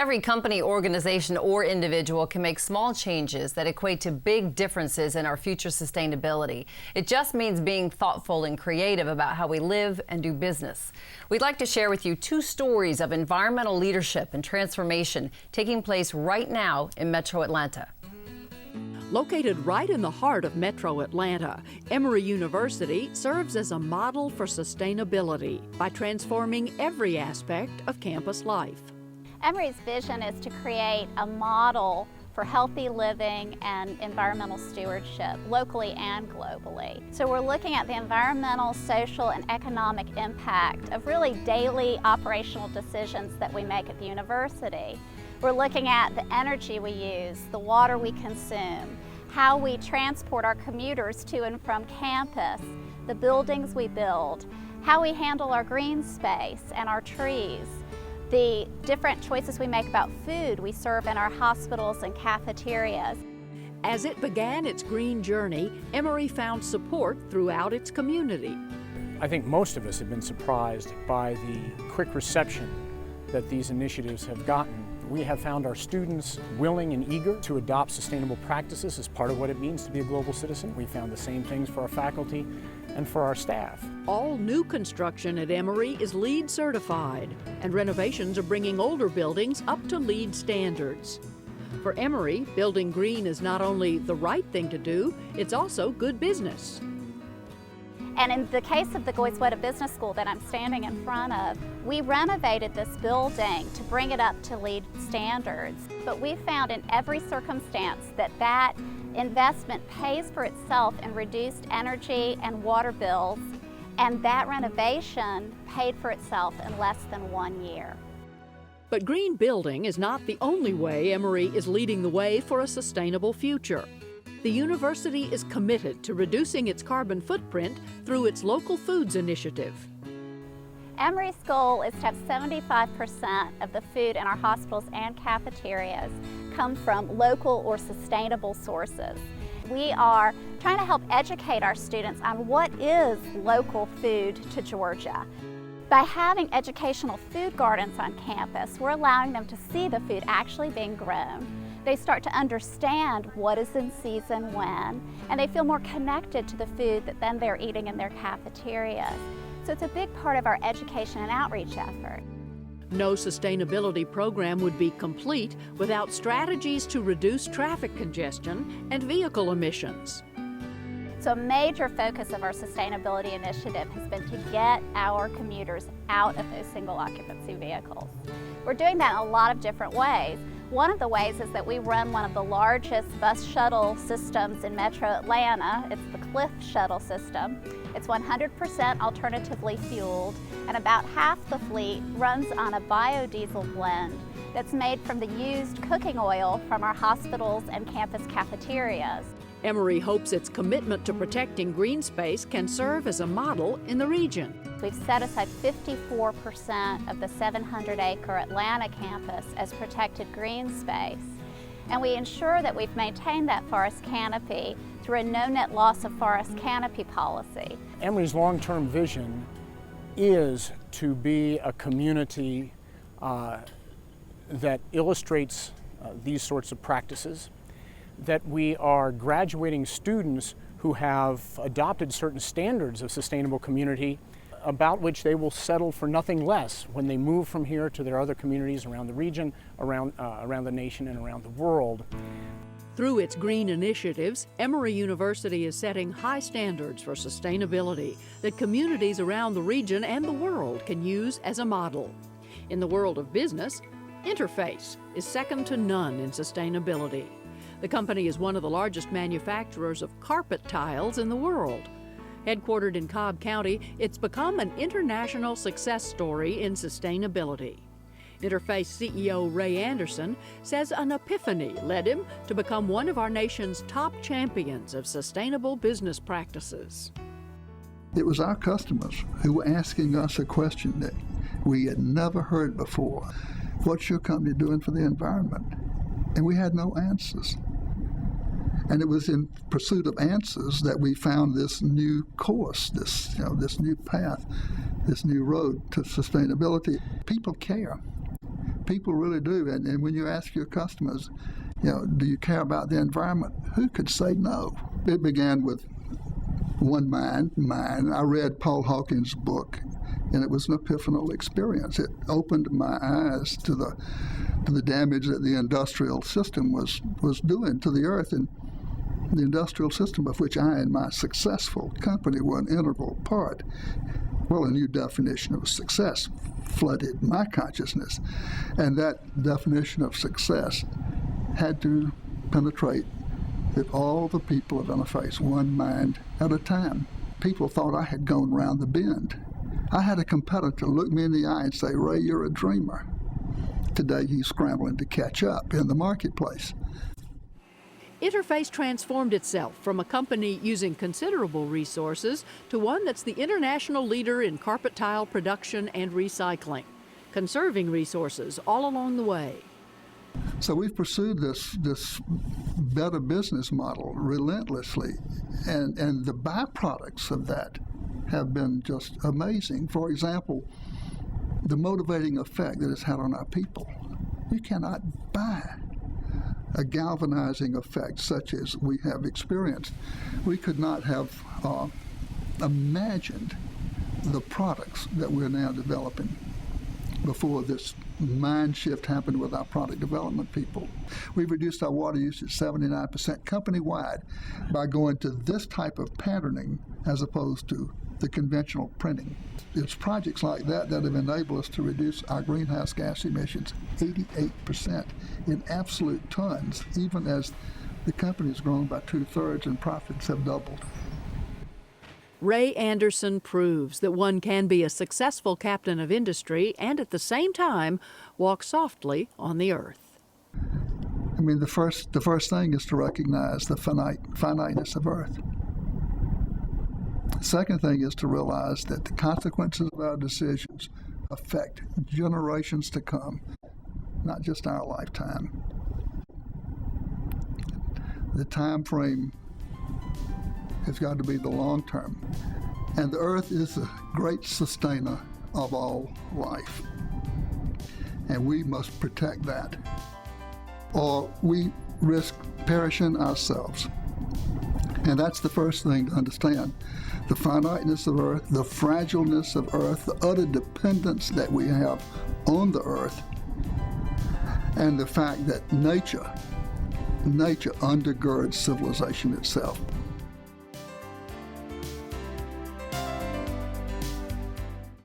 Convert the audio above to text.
Every company, organization, or individual can make small changes that equate to big differences in our future sustainability. It just means being thoughtful and creative about how we live and do business. We'd like to share with you two stories of environmental leadership and transformation taking place right now in Metro Atlanta. Located right in the heart of Metro Atlanta, Emory University serves as a model for sustainability by transforming every aspect of campus life. Emory's vision is to create a model for healthy living and environmental stewardship, locally and globally. So we're looking at the environmental, social, and economic impact of really daily operational decisions that we make at the university. We're looking at the energy we use, the water we consume, how we transport our commuters to and from campus, the buildings we build, how we handle our green space and our trees, the different choices we make about food we serve in our hospitals and cafeterias. As it began its green journey, Emory found support throughout its community. I think most of us have been surprised by the quick reception that these initiatives have gotten. We have found our students willing and eager to adopt sustainable practices as part of what it means to be a global citizen. We found the same things for our faculty and for our staff. All new construction at Emory is LEED certified, and renovations are bringing older buildings up to LEED standards. For Emory, building green is not only the right thing to do, it's also good business. And in the case of the Goizueta Business School that I'm standing in front of, we renovated this building to bring it up to LEED standards. But we found in every circumstance that that investment pays for itself in reduced energy and water bills, and that renovation paid for itself in less than 1 year. But green building is not the only way Emory is leading the way for a sustainable future. The university is committed to reducing its carbon footprint through its local foods initiative. Emory's goal is to have 75% of the food in our hospitals and cafeterias come from local or sustainable sources. We are trying to help educate our students on what is local food to Georgia. By having educational food gardens on campus, we're allowing them to see the food actually being grown. They start to understand what is in season when, and they feel more connected to the food that then they're eating in their cafeterias. So it's a big part of our education and outreach effort. No sustainability program would be complete without strategies to reduce traffic congestion and vehicle emissions. So a major focus of our sustainability initiative has been to get our commuters out of those single occupancy vehicles. We're doing that in a lot of different ways. One of the ways is that we run one of the largest bus shuttle systems in Metro Atlanta. It's the Cliff Shuttle system. It's 100% alternatively fueled, and about half the fleet runs on a biodiesel blend that's made from the used cooking oil from our hospitals and campus cafeterias. Emory hopes its commitment to protecting green space can serve as a model in the region. We've set aside 54% of the 700-acre Atlanta campus as protected green space. And we ensure that we've maintained that forest canopy through a no net loss of forest canopy policy. Emory's long-term vision is to be a community that illustrates these sorts of practices, that we are graduating students who have adopted certain standards of sustainable community about which they will settle for nothing less when they move from here to their other communities around the region, around the nation, and around the world. Through its green initiatives, Emory University is setting high standards for sustainability that communities around the region and the world can use as a model. In the world of business, Interface is second to none in sustainability. The company is one of the largest manufacturers of carpet tiles in the world. Headquartered in Cobb County, it's become an international success story in sustainability. Interface CEO Ray Anderson says an epiphany led him to become one of our nation's top champions of sustainable business practices. It was our customers who were asking us a question that we had never heard before. What's your company doing for the environment? And we had no answers. And it was in pursuit of answers that we found this new course, this new path, this new road to sustainability. People care. People really do. And when you ask your customers, do you care about the environment? Who could say no? It began with one mind. I read Paul Hawkins' book, and it was an epiphanal experience. It opened my eyes to the damage that the industrial system was doing to the earth, and the industrial system of which I and my successful company were an integral part. Well, a new definition of success flooded my consciousness, and that definition of success had to penetrate with all the people of Interface, one mind at a time. People thought I had gone round the bend. I had a competitor look me in the eye and say, "Ray, you're a dreamer." Today he's scrambling to catch up in the marketplace. Interface transformed itself from a company using considerable resources to one that's the international leader in carpet tile production and recycling, conserving resources all along the way. So we've pursued this better business model relentlessly, and the byproducts of that have been just amazing. For example, the motivating effect that it's had on our people. You cannot buy a galvanizing effect such as we have experienced. We could not have imagined the products that we're now developing before this mind shift happened with our product development people. We've reduced our water usage 79% company-wide by going to this type of patterning as opposed to the conventional printing. It's projects like that that have enabled us to reduce our greenhouse gas emissions 88% in absolute tons, even as the company has grown by 2/3 and profits have doubled. Ray Anderson proves that one can be a successful captain of industry and at the same time walk softly on the earth. I mean, the first thing is to recognize the finiteness of Earth. The second thing is to realize that the consequences of our decisions affect generations to come, not just our lifetime. The time frame has got to be the long term. And the earth is the great sustainer of all life. And we must protect that, or we risk perishing ourselves. And that's the first thing to understand. The finiteness of earth, the fragileness of earth, the utter dependence that we have on the earth, and the fact that nature undergirds civilization itself.